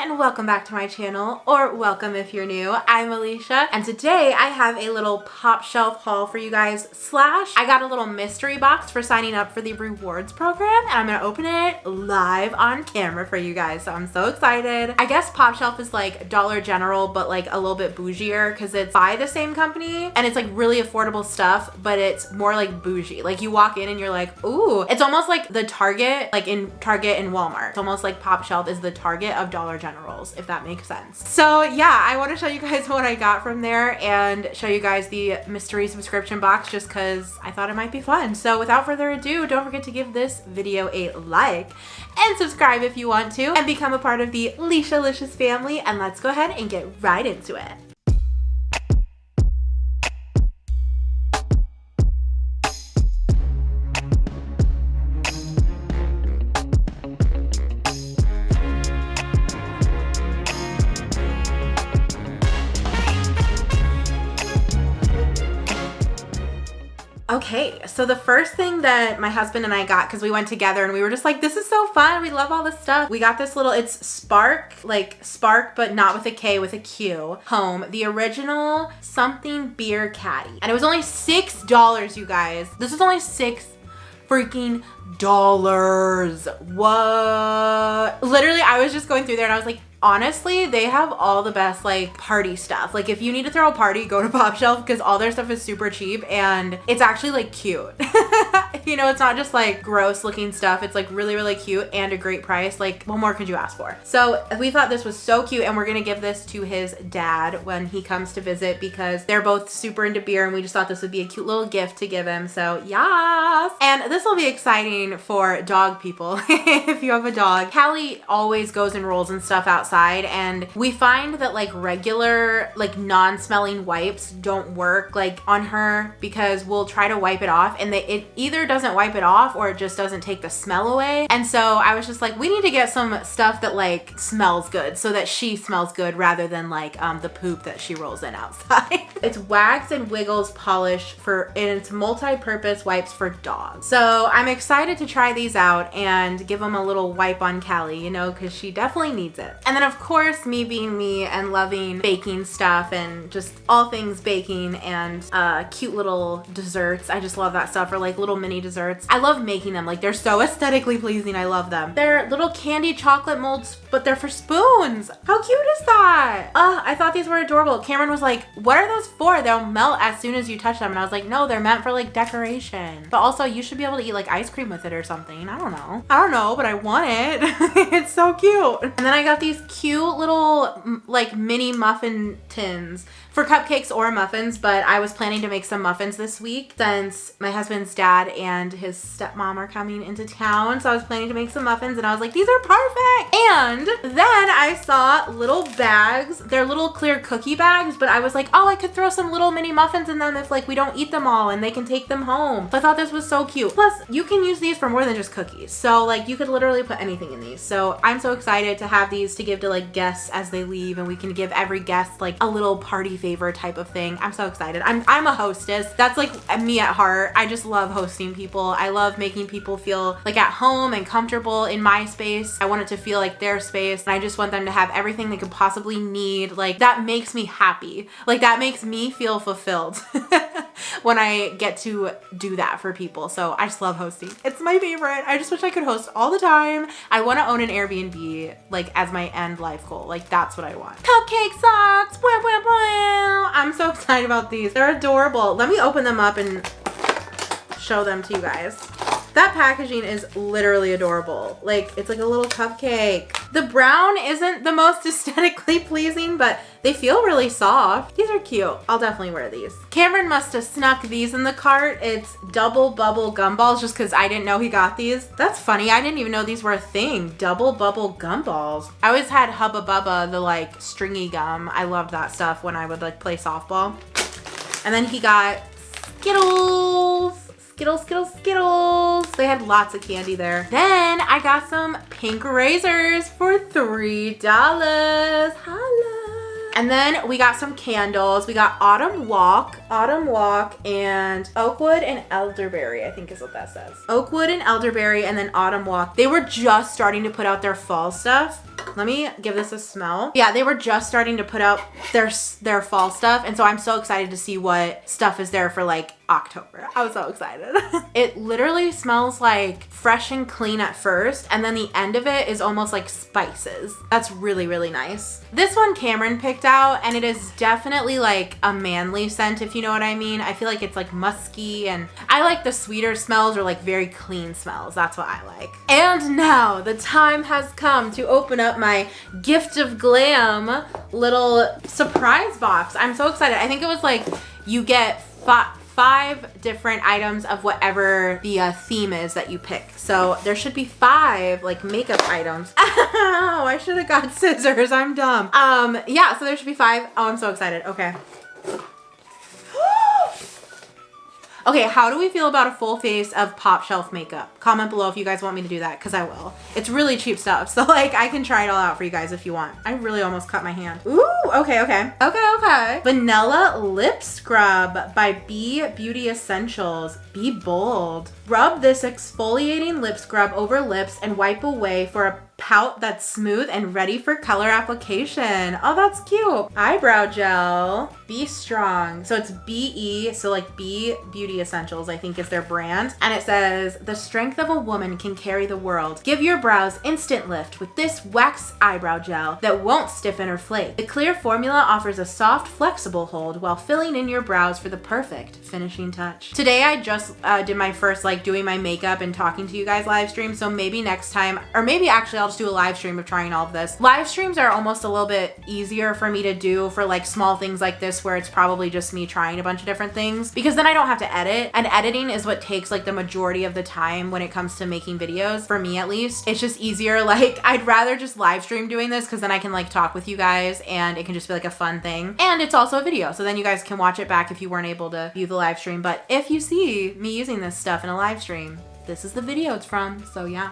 and welcome back to my channel, or welcome if you're new. I'm Alicia, and today I have a little Popshelf haul for you guys. I got a little mystery box for signing up for the rewards program, and I'm gonna open it live on camera for you guys, so I'm so excited. I guess Popshelf is like Dollar General, but like a little bit bougier because it's by the same company, and it's like really affordable stuff, but it's more like bougie. Like you walk in and you're like, ooh, it's almost like the Target, like in Target and Walmart. It's almost like Popshelf is the Target of Dollar Generals, if that makes sense. So yeah, I want to show you guys what I got from there and show you guys the mystery subscription box just because I thought it might be fun. So without further ado, don't forget to give this video a like and subscribe if you want to and become a part of the Lecialicious family, and let's go ahead and get right into it. Okay, so the first thing that my husband and I got, because we went together and we were just like, this is so fun, we love all this stuff. We got this little, it's Spark, like Spark, but not with a K, with a Q, home. The original something beer caddy. And it was only $6, you guys. This is only $6 freaking dollars. What? Literally, I was just going through there and I was like, honestly, they have all the best like party stuff. Like if you need to throw a party, go to Popshelf because all their stuff is super cheap and it's actually like cute. You know, it's not just like gross looking stuff. It's like really, really cute and a great price. Like what more could you ask for? So we thought this was so cute and we're gonna give this to his dad when he comes to visit because they're both super into beer and we just thought this would be a cute little gift to give him. So yes. And this will be exciting for dog people if you have a dog. Callie always goes and rolls and stuff outside, and we find that like regular like non-smelling wipes don't work like on her because we'll try to wipe it off and it either doesn't wipe it off or it just doesn't take the smell away. And so I was just like, we need to get some stuff that like smells good so that she smells good rather than like the poop that she rolls in outside. It's Wags and Wiggles polish and it's multi-purpose wipes for dogs. So I'm excited to try these out and give them a little wipe on Callie, you know, because she definitely needs it. And then of course, me being me and loving baking stuff and just all things baking and cute little desserts. I just love that stuff, or like little mini desserts. I love making them. Like they're so aesthetically pleasing. I love them. They're little candy chocolate molds, but they're for spoons. How cute is that? I thought these were adorable. Cameron was like, what are those for? They'll melt as soon as you touch them. And I was like, no, they're meant for like decoration. But also you should be able to eat like ice cream with it or something. I don't know, but I want it. It's so cute. And then I got these cute little like mini muffin tins for cupcakes or muffins, but I was planning to make some muffins this week since my husband's dad and his stepmom are coming into town. So I was planning to make some muffins and I was like, these are perfect. And then I saw little bags. They're little clear cookie bags, but I was like, oh, I could throw some little mini muffins in them if like we don't eat them all and they can take them home. So I thought this was so cute. Plus you can use these for more than just cookies. So like you could literally put anything in these. So I'm so excited to have these to give to like guests as they leave, and we can give every guest like a little party favor type of thing. I'm so excited. I'm a hostess. That's like me at heart. I just love hosting people. I love making people feel like at home and comfortable in my space. I want it to feel like their space, and I just want them to have everything they could possibly need. Like that makes me happy. Like that makes me feel fulfilled when I get to do that for people. So I just love hosting. It's my favorite. I just wish I could host all the time. I want to own an Airbnb like as my end life goal. Like that's what I want. Cupcake socks. Wow, wow, wow. I'm so excited about these. They're adorable. Let me open them up and show them to you guys. That packaging is literally adorable. Like it's like a little cupcake. The brown isn't the most aesthetically pleasing, but they feel really soft. These are cute. I'll definitely wear these. Cameron must have snuck these in the cart. It's double bubble gumballs just because I didn't know he got these. That's funny. I didn't even know these were a thing. Double bubble gumballs. I always had Hubba Bubba, the like stringy gum. I loved that stuff when I would like play softball. And then he got Skittles. Skittles. They had lots of candy there. Then I got some pink razors for $3. Holla. And then we got some candles. We got Autumn Walk, and Oakwood and Elderberry, I think is what that says. Oakwood and Elderberry, and then Autumn Walk. They were just starting to put out their fall stuff. Let me give this a smell. Yeah, they were just starting to put out their fall stuff. And so I'm so excited to see what stuff is there for like October. I was so excited. It literally smells like fresh and clean at first, and then the end of it is almost like spices. That's really, really nice. This one Cameron picked out, and it is definitely like a manly scent, if you know what I mean. I feel like it's like musky, and I like the sweeter smells or like very clean smells. That's what I like. And now the time has come to open up my Gift of Glam little surprise box. I'm so excited. I think it was like you get 5 different items of whatever the theme is that you pick. So there should be 5 like makeup items. Ow, I should have got scissors. I'm dumb. Yeah, so there should be 5. Oh, I'm so excited. Okay. Okay, how do we feel about a full face of Popshelf makeup? Comment below if you guys want me to do that, because I will. It's really cheap stuff, so like I can try it all out for you guys if you want. I really almost cut my hand. Ooh, okay. Vanilla Lip Scrub by B Beauty Essentials. Be bold. Rub this exfoliating lip scrub over lips and wipe away for a pout that's smooth and ready for color application. Oh, that's cute. Eyebrow gel. Be strong. So it's BE, so like B Beauty Essentials, I think is their brand. And it says, the strength of a woman can carry the world. Give your brows instant lift with this wax eyebrow gel that won't stiffen or flake. The clear formula offers a soft, flexible hold while filling in your brows for the perfect finishing touch. Today I just did my first like doing my makeup and talking to you guys live stream. So maybe next time, or maybe actually I'll just do a live stream of trying all of this. Live streams are almost a little bit easier for me to do for like small things like this where it's probably just me trying a bunch of different things, because then I don't have to edit, and editing is what takes like the majority of the time when it comes to making videos, for me at least. It's just easier. Like I'd rather just live stream doing this because then I can like talk with you guys and it can just be like a fun thing, and it's also a video, so then you guys can watch it back if you weren't able to view the live stream. But if you see me using this stuff in a live stream, this is the video it's from. So yeah,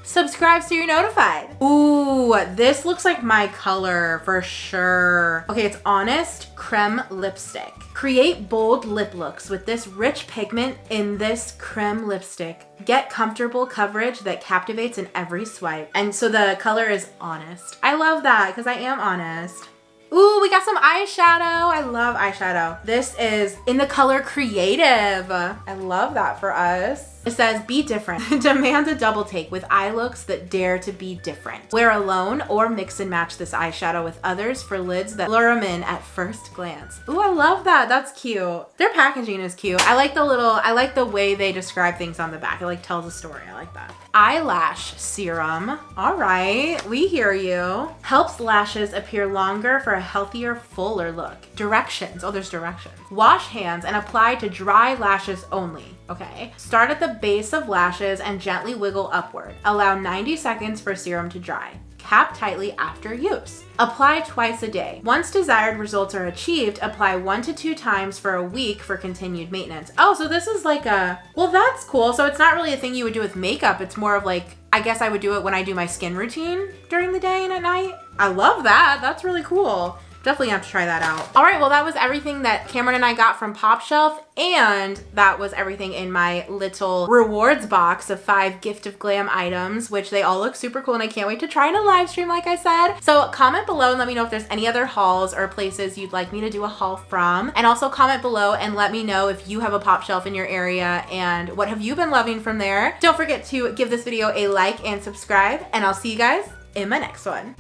subscribe so you're notified. Ooh, this looks like my color for sure. Okay, it's Honest Creme Lipstick. Create bold lip looks with this rich pigment in this creme lipstick. Get comfortable coverage that captivates in every swipe. And so the color is Honest. I love that because I am honest. Ooh, we got some eyeshadow. I love eyeshadow. This is in the color Creative. I love that for us. It says, be different. Demand a double take with eye looks that dare to be different. Wear alone or mix and match this eyeshadow with others for lids that lure them in at first glance. Ooh, I love that. That's cute. Their packaging is cute. I like the way they describe things on the back. It like tells a story. I like that. Eyelash serum. All right, we hear you. Helps lashes appear longer for a healthier, fuller look. Directions. Oh, there's directions. Wash hands and apply to dry lashes only. Okay. Start at the base of lashes and gently wiggle upward. Allow 90 seconds for serum to dry. Cap tightly after use. Apply twice a day. Once desired results are achieved, apply 1 to 2 times for a week for continued maintenance. Oh, so this is like well, that's cool. So it's not really a thing you would do with makeup. It's more of like, I guess I would do it when I do my skin routine during the day and at night. I love that. That's really cool. Definitely have to try that out. All right, well, that was everything that Cameron and I got from Popshelf, and that was everything in my little rewards box of 5 Gift of Glam items, which they all look super cool, and I can't wait to try in a live stream, like I said. So comment below and let me know if there's any other hauls or places you'd like me to do a haul from. And also comment below and let me know if you have a Popshelf in your area and what have you been loving from there. Don't forget to give this video a like and subscribe, and I'll see you guys in my next one.